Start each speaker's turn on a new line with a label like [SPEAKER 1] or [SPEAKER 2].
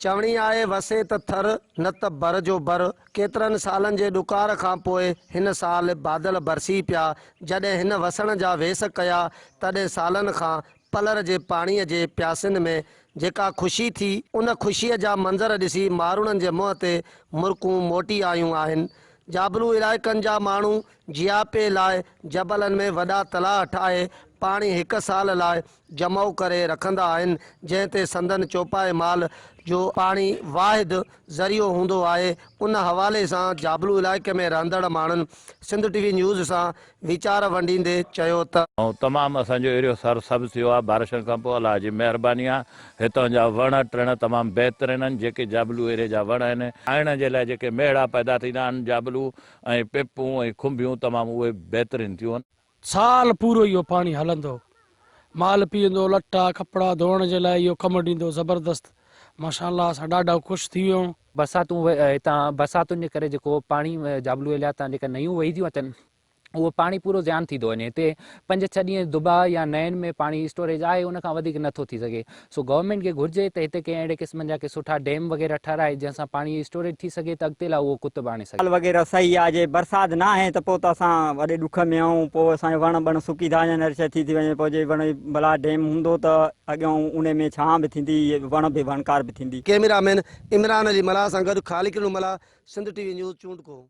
[SPEAKER 1] चवणी आहे वसे त थर न त बर जो बर। केतरनि सालनि जे ॾुकार खां पोइ हिन साल बादल बरसी पिया। जॾहिं हिन वसण जा वेस कया तॾहिं सालनि खां पलर जे पाणीअ जे प्यासिन में जेका ख़ुशी थी, उन ख़ुशीअ जा मंज़र ॾिसी माण्हुनि जे मुंहं ते मुर्कूं मोटी आयूं आहिनि। जाबलू इलाइक़नि जा माण्हू जियापे लाइ जबलनि में वॾा तलाउ ठाहे पाणी हिक साल लाइ जमाउ करे रखंदा आहिनि, जंहिं ते संदन चौपाए माल जो पाणी वाहिद ज़रियो हूंदो आहे। उन हवाले सां जाबलू इलाइक़े में रहंदड़ माण्हुनि सिंध टीवी न्यूज़ सां वीचार वंडींदे चयो त
[SPEAKER 2] तमामु असांजो एरियो सरसब्ज़ थियो आहे बारिशनि खां पोइ। अलाह जी महिरबानी आहे। हितां जा वण टिण तमामु बहितरीन आहिनि। जेके जाबलू एरिया जा वण आहिनि, खाइण जे लाइ जेके मेड़ा पैदा थींदा आहिनि, जाबलू ऐं पिपूं ऐं खुंबियूं तमामु उहे बहितरीन थियूं आहिनि।
[SPEAKER 3] साल पूरो इहो पाणी हलंदो, माल पीअंदो, लटा कपिड़ा धोअण जे लाइ इहो कमु ॾींदो ज़बरदस्त। माशाअल्लाह असां ॾाढा ख़ुशि थी वियूं।
[SPEAKER 4] बरसातूं हितां बरसातुनि जे करे जेको पाणी जाबलू एरिया तां जेका नयूं वही थियूं अचनि, उहो पाणी पूरो ज़्यान थी थो वञे। हिते 5-6 ॾींहं दुबा या नयनि में पाणी स्टोरेज आहे, उन खां वधीक नथो थी सघे। सो गवर्नमेंट खे घुरिजे त हिते कंहिं अहिड़े क़िस्मनि जा के सुठा डैम वग़ैरह ठाराए जंहिंसां पाणी स्टोरेज थी सघे त अॻिते लाइ उहो कुतब आणे सघे।
[SPEAKER 5] वग़ैरह सही आहे। जे बरसाति न आहे त पोइ त असां वॾे ॾुख में आहियूं। पोइ असांजे वण सुकी था वञनि, हर शइ थी वञे। पोइ जे वण भला डैम हूंदो त अॻियां उन में छां बि थींदी, वण बि वणकार बि थींदी।
[SPEAKER 1] कैमरामैन इमरान अली मला सां गॾु ख़ालिक मला, सिंध टीवी न्यूज़ चूंडको।